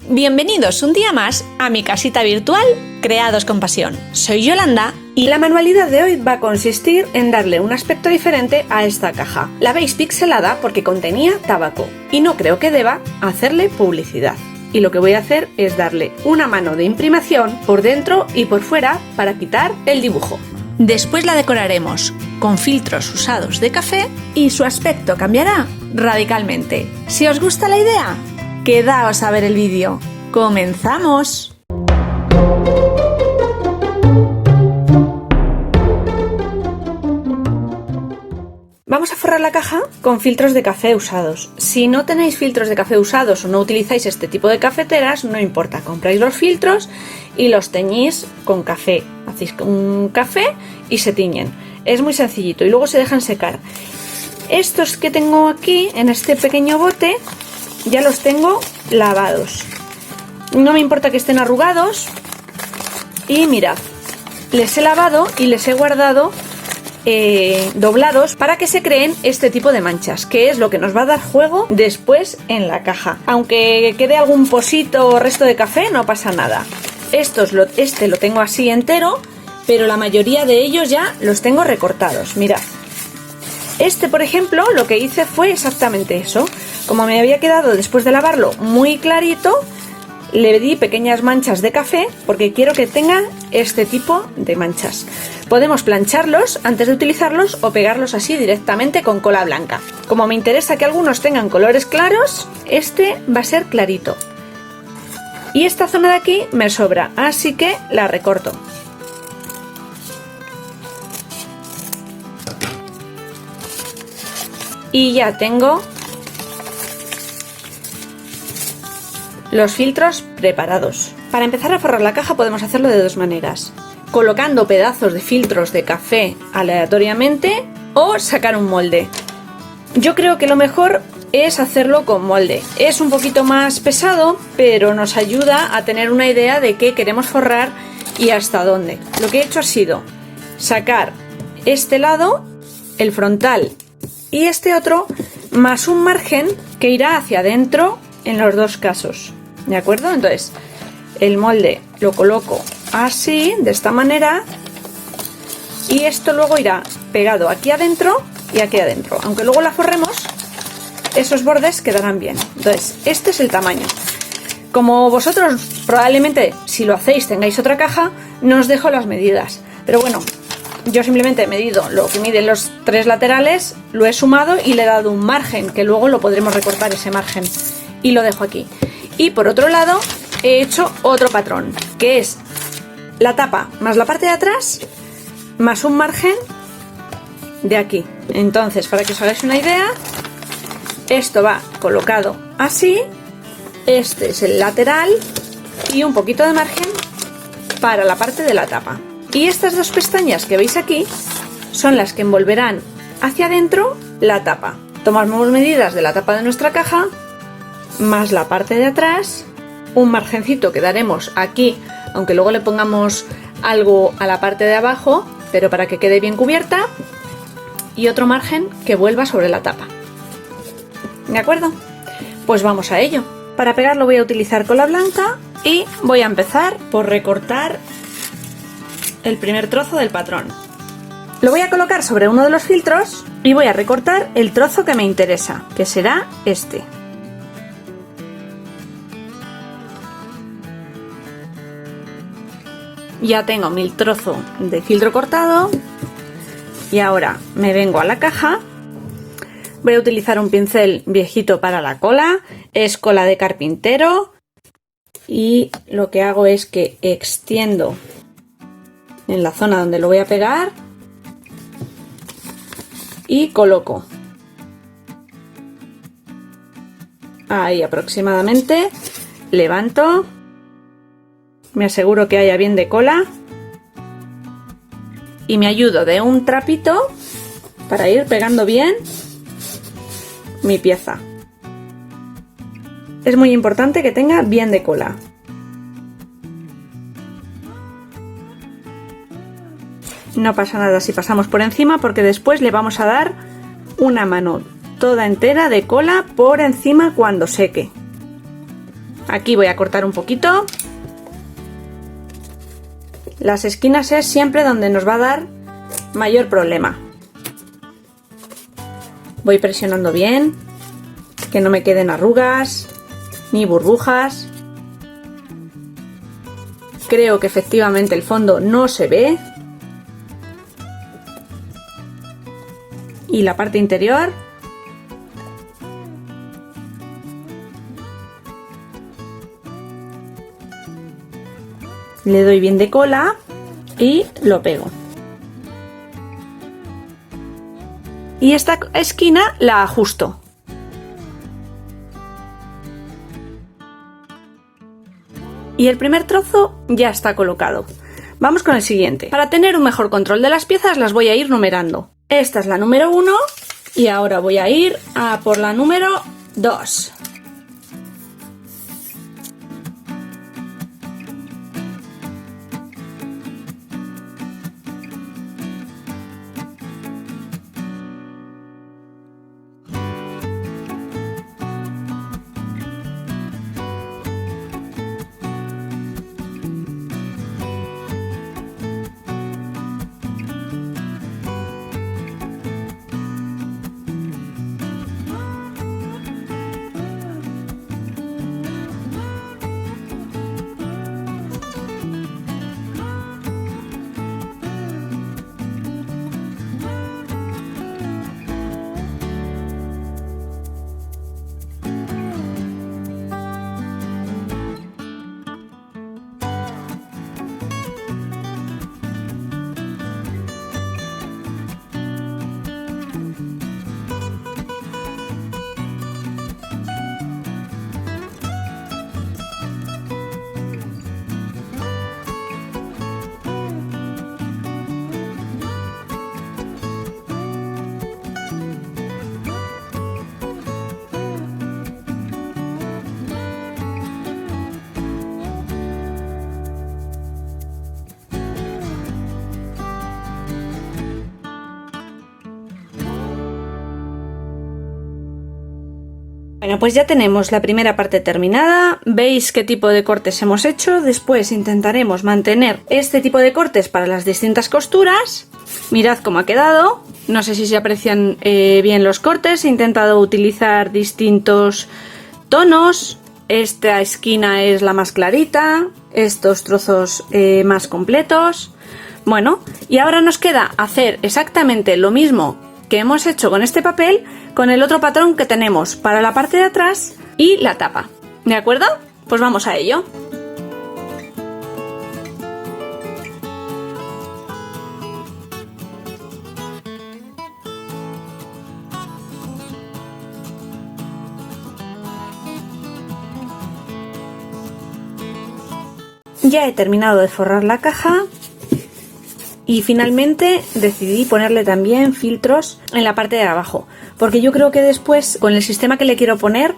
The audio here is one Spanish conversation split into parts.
Bienvenidos un día más a mi casita virtual Creados con Pasión. Soy Yolanda y la manualidad de hoy va a consistir en darle un aspecto diferente a esta caja. La veis pixelada porque contenía tabaco y no creo que deba hacerle publicidad. Y lo que voy a hacer es darle una mano de imprimación por dentro y por fuera para quitar el dibujo. Después la decoraremos con filtros usados de café y su aspecto cambiará radicalmente. Si os gusta la idea, quedaos a ver el vídeo. ¡Comenzamos! Vamos a forrar la caja con filtros de café usados. Si no tenéis filtros de café usados o no utilizáis este tipo de cafeteras, no importa, compráis los filtros y los teñís con café. Hacéis un café y se tiñen. Es muy sencillito y luego se dejan secar. Estos que tengo aquí en este pequeño bote ya los tengo lavados. No me importa que estén arrugados y mirad, les he lavado y les he guardado doblados para que se creen este tipo de manchas, que es lo que nos va a dar juego después en la caja. Aunque quede algún posito o resto de café, no pasa nada. Este lo tengo así entero, pero la mayoría de ellos ya los tengo recortados. Mirad, este por ejemplo lo que hice fue exactamente eso. Como me había quedado después de lavarlo muy clarito, le di pequeñas manchas de café porque quiero que tenga este tipo de manchas. Podemos plancharlos antes de utilizarlos o pegarlos así directamente con cola blanca. Como me interesa que algunos tengan colores claros, este va a ser clarito. Y esta zona de aquí me sobra, así que la recorto. Y ya tengo los filtros preparados. Para empezar a forrar la caja podemos hacerlo de dos maneras: colocando pedazos de filtros de café aleatoriamente o sacar un molde. Yo creo que lo mejor es hacerlo con molde. Es un poquito más pesado, pero nos ayuda a tener una idea de qué queremos forrar y hasta dónde. Lo que he hecho ha sido sacar este lado, el frontal y este otro, más un margen que irá hacia adentro en los dos casos. ¿De acuerdo? Entonces, el molde lo coloco así, de esta manera, y esto luego irá pegado aquí adentro y aquí adentro. Aunque luego la forremos, esos bordes quedarán bien. Entonces, este es el tamaño. Como vosotros probablemente, si lo hacéis, tengáis otra caja, no os dejo las medidas. Pero bueno, yo simplemente he medido lo que miden los tres laterales, lo he sumado y le he dado un margen, que luego lo podremos recortar ese margen. Y lo dejo aquí. Y por otro lado he hecho otro patrón, que es la tapa más la parte de atrás más un margen de aquí. Entonces, para que os hagáis una idea, esto va colocado así, este es el lateral y un poquito de margen para la parte de la tapa. Y estas dos pestañas que veis aquí son las que envolverán hacia adentro la tapa. Tomamos medidas de la tapa de nuestra caja más la parte de atrás, un margencito que daremos aquí, aunque luego le pongamos algo a la parte de abajo, pero para que quede bien cubierta, y otro margen que vuelva sobre la tapa. ¿De acuerdo? Pues vamos a ello. Para pegarlo voy a utilizar cola blanca y voy a empezar por recortar el primer trozo del patrón. Lo voy a colocar sobre uno de los filtros y voy a recortar el trozo que me interesa, que será este. Ya tengo mi trozo de filtro cortado y ahora me vengo a la caja. Voy a utilizar un pincel viejito para la cola, es cola de carpintero, y lo que hago es que extiendo en la zona donde lo voy a pegar y coloco ahí aproximadamente, levanto, me aseguro que haya bien de cola y me ayudo de un trapito para ir pegando bien mi pieza. Es muy importante que tenga bien de cola. No pasa nada si pasamos por encima, porque después le vamos a dar una mano toda entera de cola por encima cuando seque. Aquí voy a cortar un poquito. Las esquinas es siempre donde nos va a dar mayor problema. Voy presionando bien, que no me queden arrugas ni burbujas. Creo que efectivamente el fondo no se ve. Y la parte interior. Le doy bien de cola y lo pego. Y esta esquina la ajusto. Y el primer trozo ya está colocado. Vamos con el siguiente. Para tener un mejor control de las piezas las voy a ir numerando. Esta es la número 1 y ahora voy a ir a por la número 2. Bueno, pues ya tenemos la primera parte terminada. Veis qué tipo de cortes hemos hecho. Después intentaremos mantener este tipo de cortes para las distintas costuras. Mirad cómo ha quedado. No sé si se aprecian bien los cortes. He intentado utilizar distintos tonos. Esta esquina es la más clarita. Estos trozos más completos. Bueno, y ahora nos queda hacer exactamente lo mismo que hemos hecho con este papel, con el otro patrón que tenemos para la parte de atrás y la tapa. ¿De acuerdo? Pues vamos a ello. Ya he terminado de forrar la caja. Y finalmente decidí ponerle también filtros en la parte de abajo, porque yo creo que después, con el sistema que le quiero poner,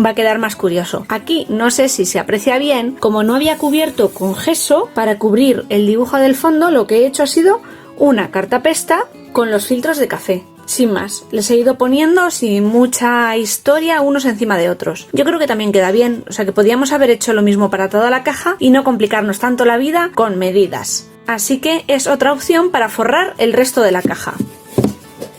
va a quedar más curioso. Aquí no sé si se aprecia bien, como no había cubierto con gesso para cubrir el dibujo del fondo, lo que he hecho ha sido una cartapesta con los filtros de café. Sin más, les he ido poniendo sin mucha historia unos encima de otros. Yo creo que también queda bien, o sea que podíamos haber hecho lo mismo para toda la caja y no complicarnos tanto la vida con medidas. Así que es otra opción para forrar el resto de la caja.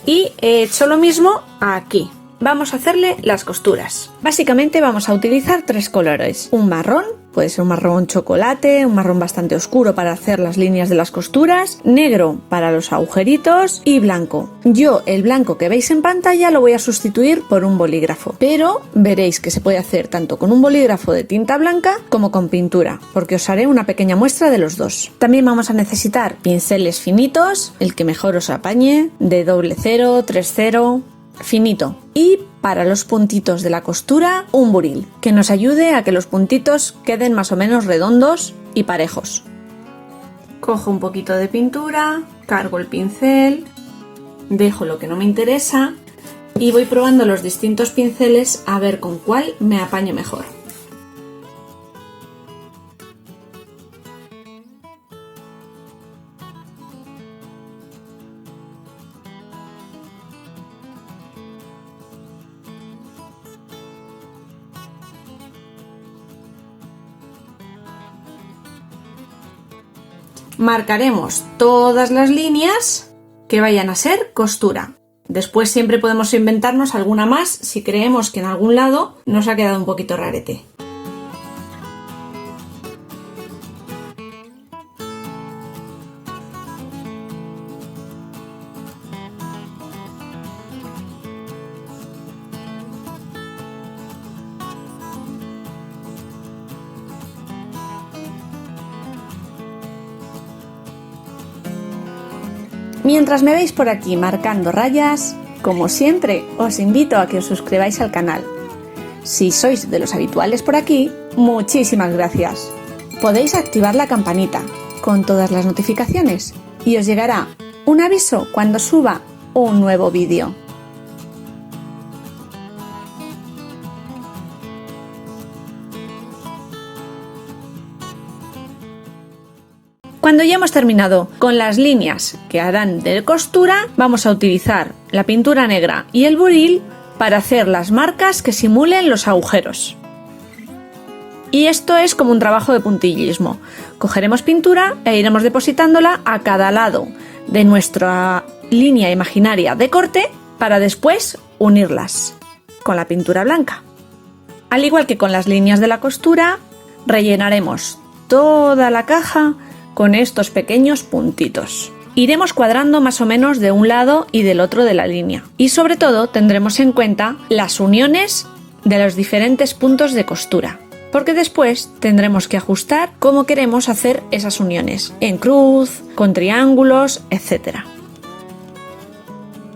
Y he hecho lo mismo aquí. Vamos a hacerle las costuras. Básicamente vamos a utilizar tres colores. Un marrón, puede ser un marrón chocolate, un marrón bastante oscuro para hacer las líneas de las costuras, negro para los agujeritos y blanco. Yo el blanco que veis en pantalla lo voy a sustituir por un bolígrafo, pero veréis que se puede hacer tanto con un bolígrafo de tinta blanca como con pintura, porque os haré una pequeña muestra de los dos. También vamos a necesitar pinceles finitos, el que mejor os apañe, de 00, 30, finito, y para los puntitos de la costura un buril que nos ayude a que los puntitos queden más o menos redondos y parejos. Cojo un poquito de pintura, cargo el pincel, dejo lo que no me interesa y voy probando los distintos pinceles a ver con cuál me apaño mejor. marcaremos todas las líneas que vayan a ser costura. Después siempre podemos inventarnos alguna más si creemos que en algún lado nos ha quedado un poquito rarete. Mientras me veis por aquí marcando rayas, como siempre, os invito a que os suscribáis al canal. Si sois de los habituales por aquí, muchísimas gracias. Podéis activar la campanita con todas las notificaciones y os llegará un aviso cuando suba un nuevo vídeo. Cuando ya hemos terminado con las líneas que harán de costura, vamos a utilizar la pintura negra y el buril para hacer las marcas que simulen los agujeros. Y esto es como un trabajo de puntillismo. Cogeremos pintura e iremos depositándola a cada lado de nuestra línea imaginaria de corte para después unirlas con la pintura blanca. Al igual que con las líneas de la costura, rellenaremos toda la caja con estos pequeños puntitos. Iremos cuadrando más o menos de un lado y del otro de la línea. Y sobre todo tendremos en cuenta las uniones de los diferentes puntos de costura, porque después tendremos que ajustar cómo queremos hacer esas uniones, en cruz, con triángulos, etc.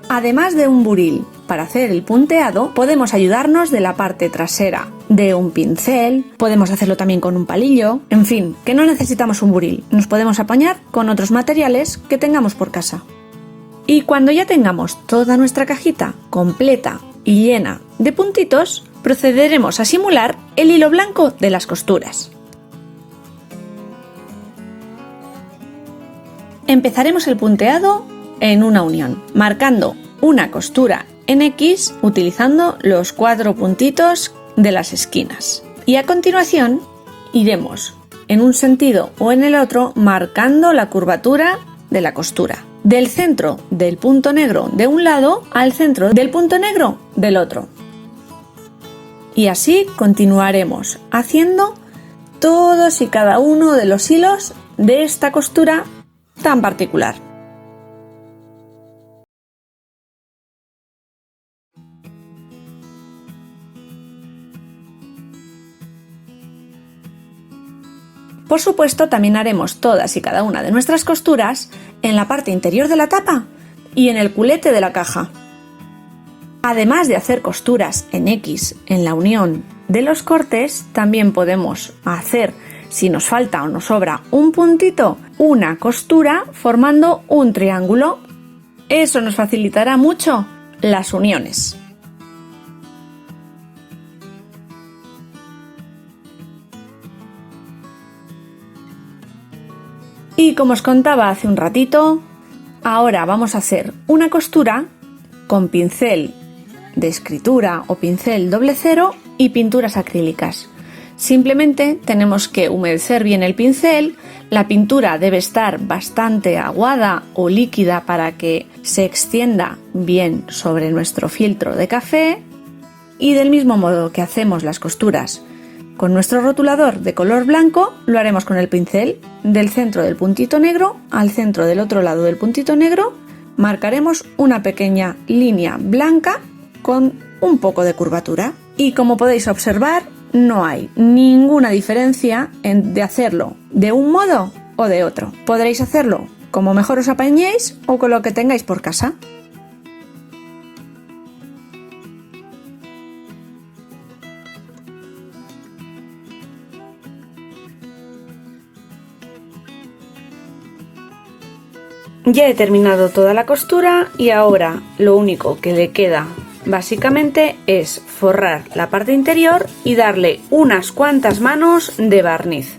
Además de un buril para hacer el punteado, podemos ayudarnos de la parte trasera de un pincel, podemos hacerlo también con un palillo, en fin, que no necesitamos un buril, nos podemos apañar con otros materiales que tengamos por casa. Y cuando ya tengamos toda nuestra cajita completa y llena de puntitos, procederemos a simular el hilo blanco de las costuras. Empezaremos el punteado en una unión, marcando una costura en X utilizando los 4 puntitos de las esquinas. Y a continuación iremos en un sentido o en el otro marcando la curvatura de la costura, del centro del punto negro de un lado al centro del punto negro del otro. Y así continuaremos haciendo todos y cada uno de los hilos de esta costura tan particular. Por supuesto, también haremos todas y cada una de nuestras costuras en la parte interior de la tapa y en el culete de la caja. Además de hacer costuras en X en la unión de los cortes, también podemos hacer, si nos falta o nos sobra un puntito, una costura formando un triángulo. Eso nos facilitará mucho las uniones. Y como os contaba hace un ratito, ahora vamos a hacer una costura con pincel de escritura o pincel 00 y pinturas acrílicas. Simplemente tenemos que humedecer bien el pincel, la pintura debe estar bastante aguada o líquida para que se extienda bien sobre nuestro filtro de café, y del mismo modo que hacemos las costuras con nuestro rotulador de color blanco, lo haremos con el pincel del centro del puntito negro al centro del otro lado del puntito negro, marcaremos una pequeña línea blanca con un poco de curvatura. Y como podéis observar, no hay ninguna diferencia de hacerlo de un modo o de otro. Podréis hacerlo como mejor os apañéis o con lo que tengáis por casa. Ya he terminado toda la costura y ahora lo único que le queda básicamente es forrar la parte interior y darle unas cuantas manos de barniz.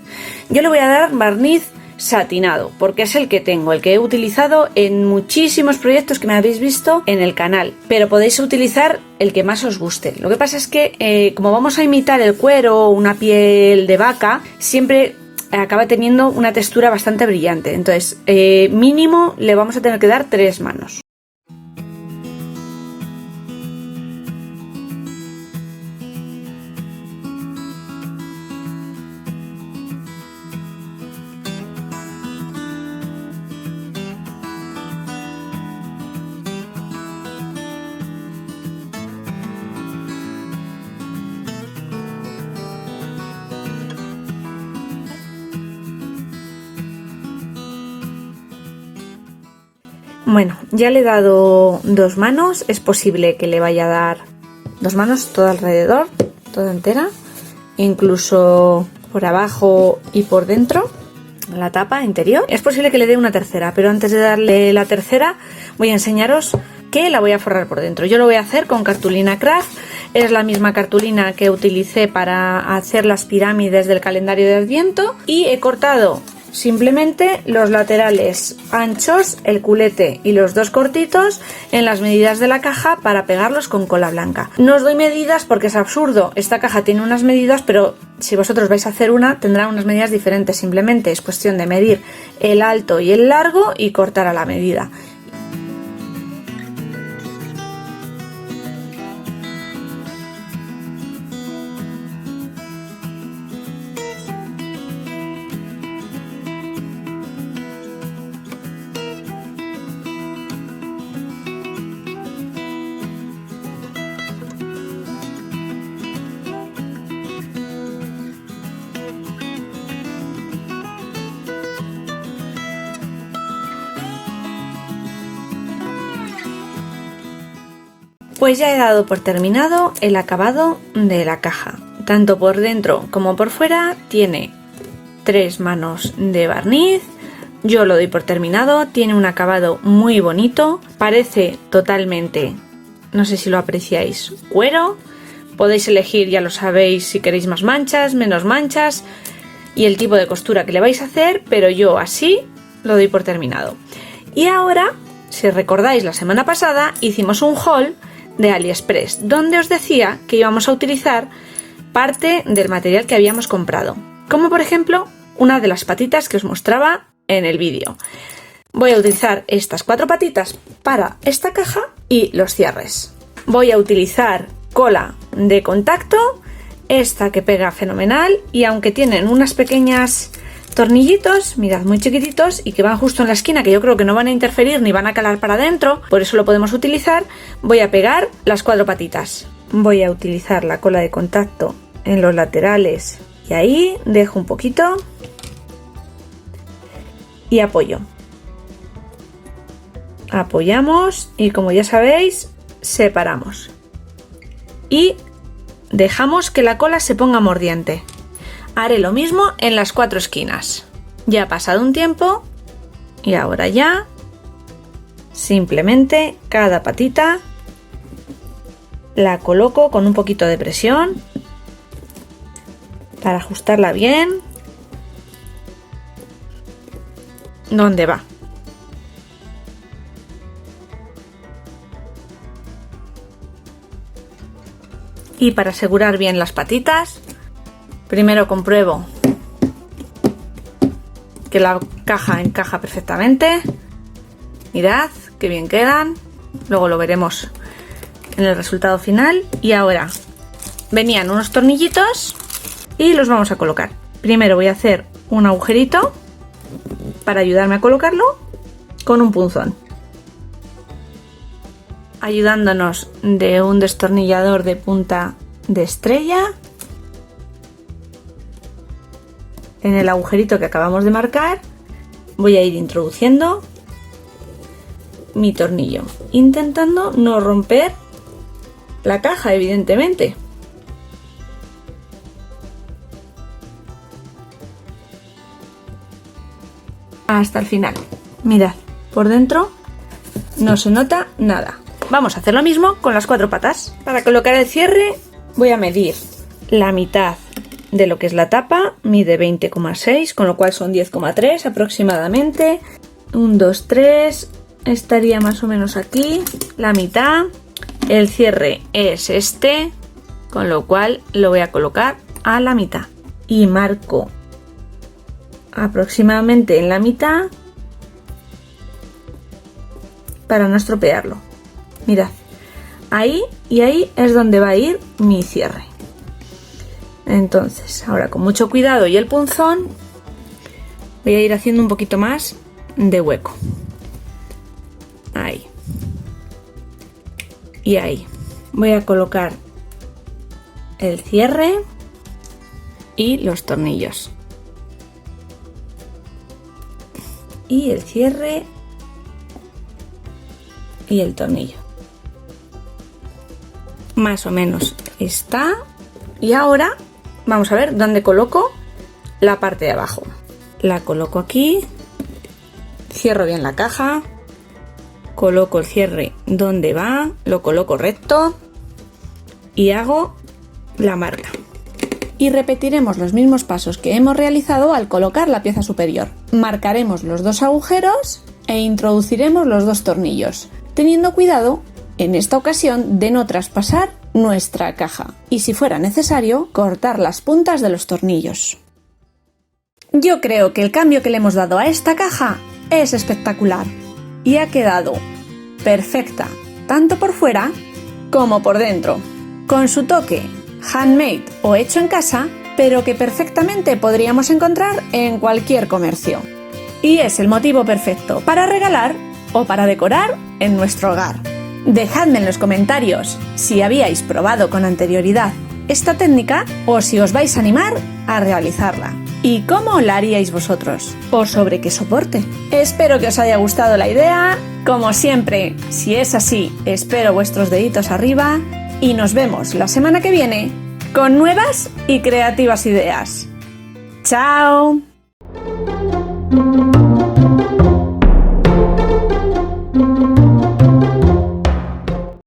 Yo le voy a dar barniz satinado porque es el que tengo, el que he utilizado en muchísimos proyectos que me habéis visto en el canal, pero podéis utilizar el que más os guste. Lo que pasa es que como vamos a imitar el cuero o una piel de vaca, siempre acaba teniendo una textura bastante brillante. Entonces, mínimo le vamos a tener que dar 3 manos. Bueno, ya le he dado 2 manos, es posible que le vaya a dar 2 manos todo alrededor, toda entera, incluso por abajo y por dentro, la tapa interior. Es posible que le dé una tercera, pero antes de darle la tercera voy a enseñaros que la voy a forrar por dentro. Yo lo voy a hacer con cartulina craft, es la misma cartulina que utilicé para hacer las pirámides del calendario de Adviento y he cortado simplemente los laterales anchos, el culete y los 2 cortitos en las medidas de la caja para pegarlos con cola blanca. No os doy medidas porque es absurdo, esta caja tiene unas medidas, pero si vosotros vais a hacer una tendrá unas medidas diferentes, simplemente es cuestión de medir el alto y el largo y cortar a la medida. Pues ya he dado por terminado el acabado de la caja. Tanto por dentro como por fuera tiene 3 manos de barniz. Yo lo doy por terminado, tiene un acabado muy bonito. Parece totalmente, no sé si lo apreciáis, cuero. Podéis elegir, ya lo sabéis, si queréis más manchas, menos manchas y el tipo de costura que le vais a hacer, pero yo así lo doy por terminado. Y ahora, si recordáis, la semana pasada hicimos un haul de AliExpress, donde os decía que íbamos a utilizar parte del material que habíamos comprado, como por ejemplo una de las patitas que os mostraba en el vídeo. Voy a utilizar estas 4 patitas para esta caja y los cierres. Voy a utilizar cola de contacto, esta que pega fenomenal, y aunque tienen unas pequeñas tornillitos, mirad, muy chiquititos y que van justo en la esquina, que yo creo que no van a interferir ni van a calar para adentro, por eso lo podemos utilizar. Voy a pegar las 4 patitas. Voy a utilizar la cola de contacto en los laterales y ahí dejo un poquito y apoyo. Apoyamos y, como ya sabéis, separamos y dejamos que la cola se ponga mordiente. Haré lo mismo en las 4 esquinas. Ya ha pasado un tiempo y ahora ya simplemente cada patita la coloco con un poquito de presión para ajustarla bien donde va. Y para asegurar bien las patitas, primero compruebo que la caja encaja perfectamente. Mirad qué bien quedan. Luego lo veremos en el resultado final. Y ahora venían unos tornillitos y los vamos a colocar. Primero voy a hacer un agujerito para ayudarme a colocarlo con un punzón, ayudándonos de un destornillador de punta de estrella en el agujerito que acabamos de marcar. Voy a ir introduciendo mi tornillo, intentando no romper la caja, evidentemente. Hasta el final. Mirad, por dentro no se nota nada. Vamos a hacer lo mismo con las 4 patas. Para colocar el cierre voy a medir la mitad de lo que es la tapa, mide 20,6, con lo cual son 10,3 aproximadamente. 1, 2, 3, estaría más o menos aquí, la mitad. El cierre es este, con lo cual lo voy a colocar a la mitad. Y marco aproximadamente en la mitad para no estropearlo. Mirad, ahí y ahí es donde va a ir mi cierre. Entonces, ahora con mucho cuidado y el punzón voy a ir haciendo un poquito más de hueco. Ahí. Y ahí. Voy a colocar el cierre y los tornillos. Y el cierre y el tornillo. Más o menos está. Y ahora vamos a ver dónde coloco la parte de abajo. La coloco aquí, cierro bien la caja, coloco el cierre donde va, lo coloco recto y hago la marca. Y repetiremos los mismos pasos que hemos realizado al colocar la pieza superior. Marcaremos los 2 agujeros e introduciremos los 2 tornillos, teniendo cuidado en esta ocasión de no traspasar nuestra caja y, si fuera necesario, cortar las puntas de los tornillos. Yo creo que el cambio que le hemos dado a esta caja es espectacular y ha quedado perfecta tanto por fuera como por dentro, con su toque handmade o hecho en casa, pero que perfectamente podríamos encontrar en cualquier comercio. Y es el motivo perfecto para regalar o para decorar en nuestro hogar. Dejadme en los comentarios si habíais probado con anterioridad esta técnica o si os vais a animar a realizarla. ¿Y cómo la haríais vosotros? ¿O sobre qué soporte? Espero que os haya gustado la idea. Como siempre, si es así, espero vuestros deditos arriba y nos vemos la semana que viene con nuevas y creativas ideas. ¡Chao!